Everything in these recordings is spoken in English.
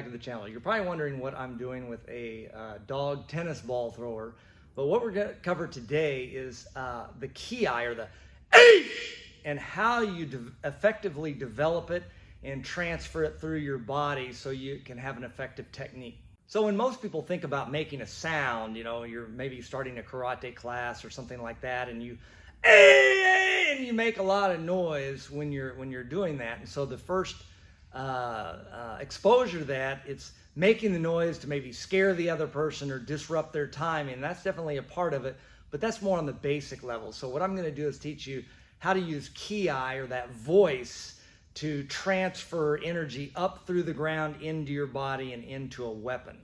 to the channel. You're probably wondering what I'm doing with a dog tennis ball thrower, but what we're going to cover today is the Kiai, or the and how you effectively develop it and transfer it through your body so you can have an effective technique. So when most people think about making a sound, you know, you're maybe starting a karate class or something like that, and you make a lot of noise when you're doing that. And so the first exposure to that, it's making the noise to maybe scare the other person or disrupt their timing. And that's definitely a part of it, but that's more on the basic level. So what I'm going to do is teach you how to use Kiai, or that voice, to transfer energy up through the ground into your body and into a weapon.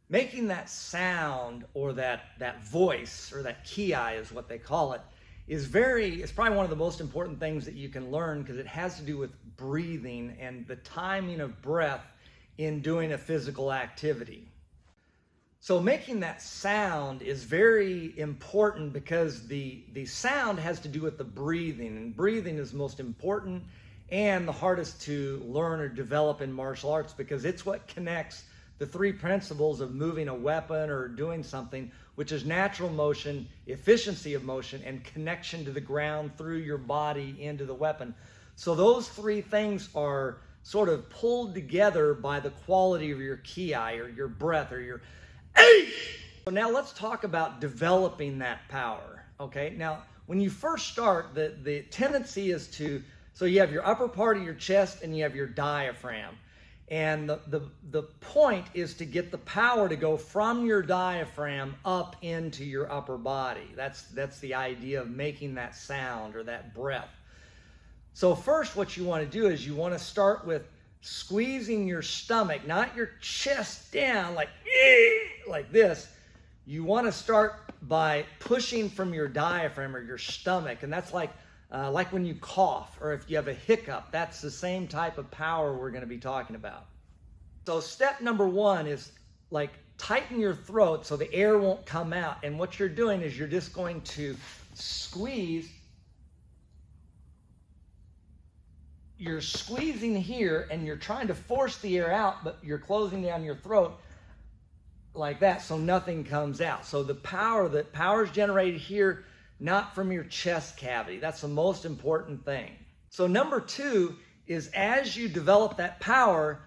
Making that sound, or that voice, or that Kiai is what they call it, it's probably one of the most important things that you can learn, because it has to do with breathing and the timing of breath in doing a physical activity. So making that sound is very important, because the sound has to do with the breathing, and breathing is most important and the hardest to learn or develop in martial arts, because it's what connects the three principles of moving a weapon or doing something, which is natural motion, efficiency of motion, and connection to the ground through your body into the weapon. So those three things are sort of pulled together by the quality of your Kiai, or your breath, or your So now let's talk about developing that power. Okay, now when you first start, the tendency is so you have your upper part of your chest and you have your diaphragm. And the point is to get the power to go from your diaphragm up into your upper body. That's the idea of making that sound, or that breath. So first, what you want to do is you want to start with squeezing your stomach, not your chest down like this. You want to start by pushing from your diaphragm, or your stomach, and that's like when you cough, or if you have a hiccup. That's the same type of power we're going to be talking about. So step number one is like tighten your throat so the air won't come out. And what you're doing is you're just going to squeeze. You're squeezing here and you're trying to force the air out, but you're closing down your throat like that so nothing comes out. So the power is generated here, not from your chest cavity. That's the most important thing. So number two is, as you develop that power,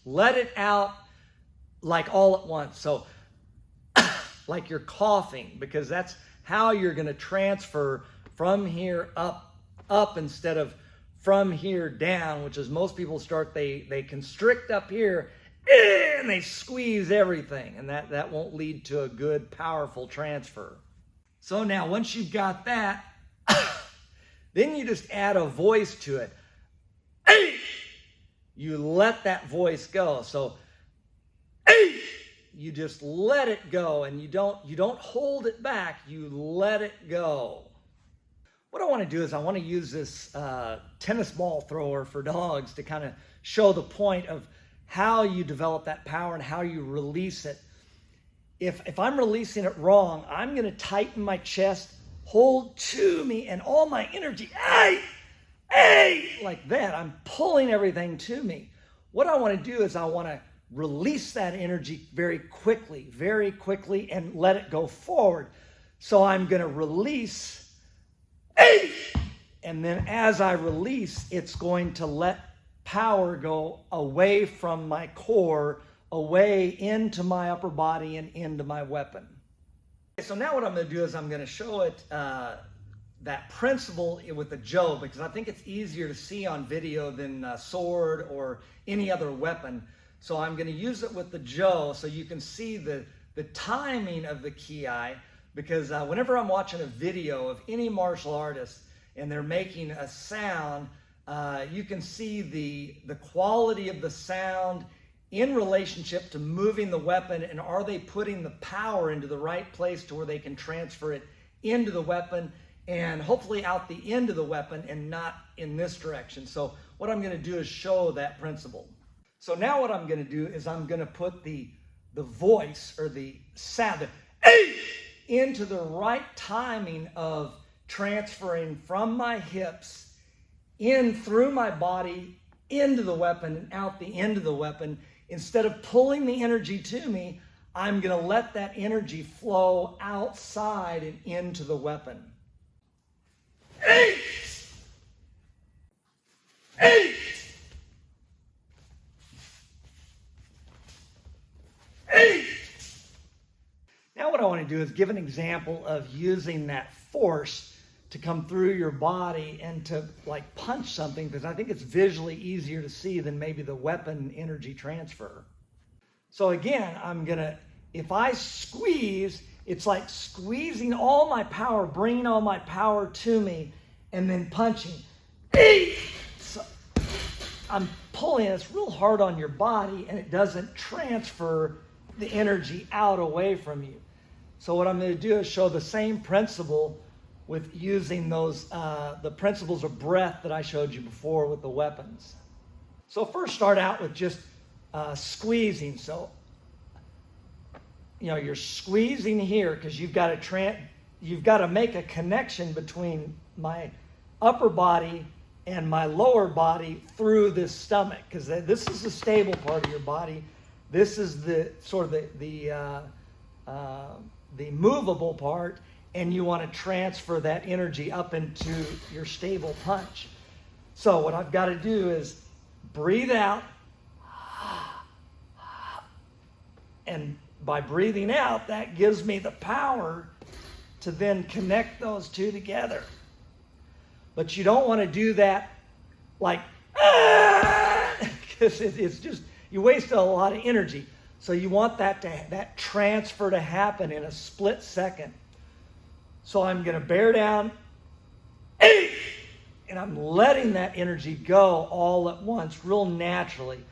let it out like all at once. So like you're coughing, because that's how you're going to transfer from here up instead of from here down, which is most people start, they constrict up here and they squeeze everything, and that won't lead to a good, powerful transfer. So now once you've got that, then you just add a voice to it. You let that voice go. So you just let it go, and you don't hold it back. You let it go. What I want to do is I want to use this tennis ball thrower for dogs to kind of show the point of how you develop that power and how you release it. If I'm releasing it wrong, I'm going to tighten my chest, hold to me, and all my energy, like that. I'm pulling everything to me. What I want to do is I want to release that energy very quickly, and let it go forward. So I'm going to release, and then as I release, it's going to let power go away from my core, away into my upper body and into my weapon. Okay, so now what I'm going to do is I'm going to show it that principle with the Jo, because I think it's easier to see on video than a sword or any other weapon. So I'm going to use it with the Jo so you can see the timing of the Kiai, because whenever I'm watching a video of any martial artist and they're making a sound, you can see the quality of the sound in relationship to moving the weapon, and are they putting the power into the right place to where they can transfer it into the weapon and hopefully out the end of the weapon and not in this direction. So what I'm going to do is show that principle. So now what I'm going to do is I'm going to put the voice, or the sound, into the right timing of transferring from my hips in through my body into the weapon and out the end of the weapon. Instead of pulling the energy to me, I'm going to let that energy flow outside and into the weapon. 8, 8, 8. Now what I want to do is give an example of using that force to come through your body and to like punch something, because I think it's visually easier to see than maybe the weapon energy transfer. So again, if I squeeze, it's like squeezing all my power, bringing all my power to me, and then punching. So I'm pulling, it's real hard on your body, and it doesn't transfer the energy out away from you. So what I'm going to do is show the same principle with using those, the principles of breath that I showed you before with the weapons. So first start out with just squeezing. So, you're squeezing here because you've got to make a connection between my upper body and my lower body through this stomach, because this is the stable part of your body. This is the sort of the movable part, and you want to transfer that energy up into your stable punch. So what I've got to do is breathe out, and by breathing out, that gives me the power to then connect those two together. But you don't want to do that like, because it's just, you waste a lot of energy. So you want that transfer to happen in a split second. So I'm going to bear down, and I'm letting that energy go all at once, real naturally.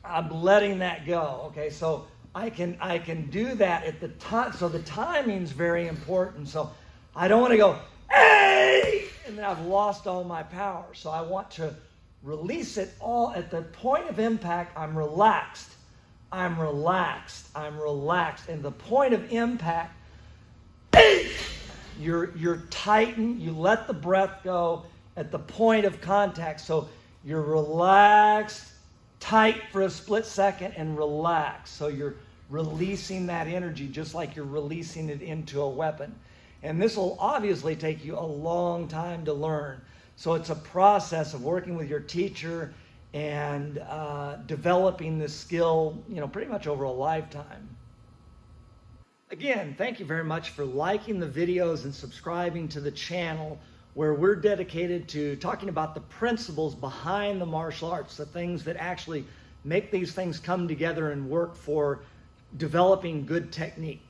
I'm letting that go. Okay, so I can do that at the time. So the timing's very important. So I don't want to go, and then I've lost all my power. So I want to release it all at the point of impact. I'm relaxed. I'm relaxed. I'm relaxed. And the point of impact, you're tightened. You let the breath go at the point of contact. So you're relaxed, tight for a split second, and relax. So you're releasing that energy just like you're releasing it into a weapon. And this will obviously take you a long time to learn. So it's a process of working with your teacher and developing this skill, pretty much over a lifetime. Again, thank you very much for liking the videos and subscribing to the channel, where we're dedicated to talking about the principles behind the martial arts, the things that actually make these things come together and work for developing good technique.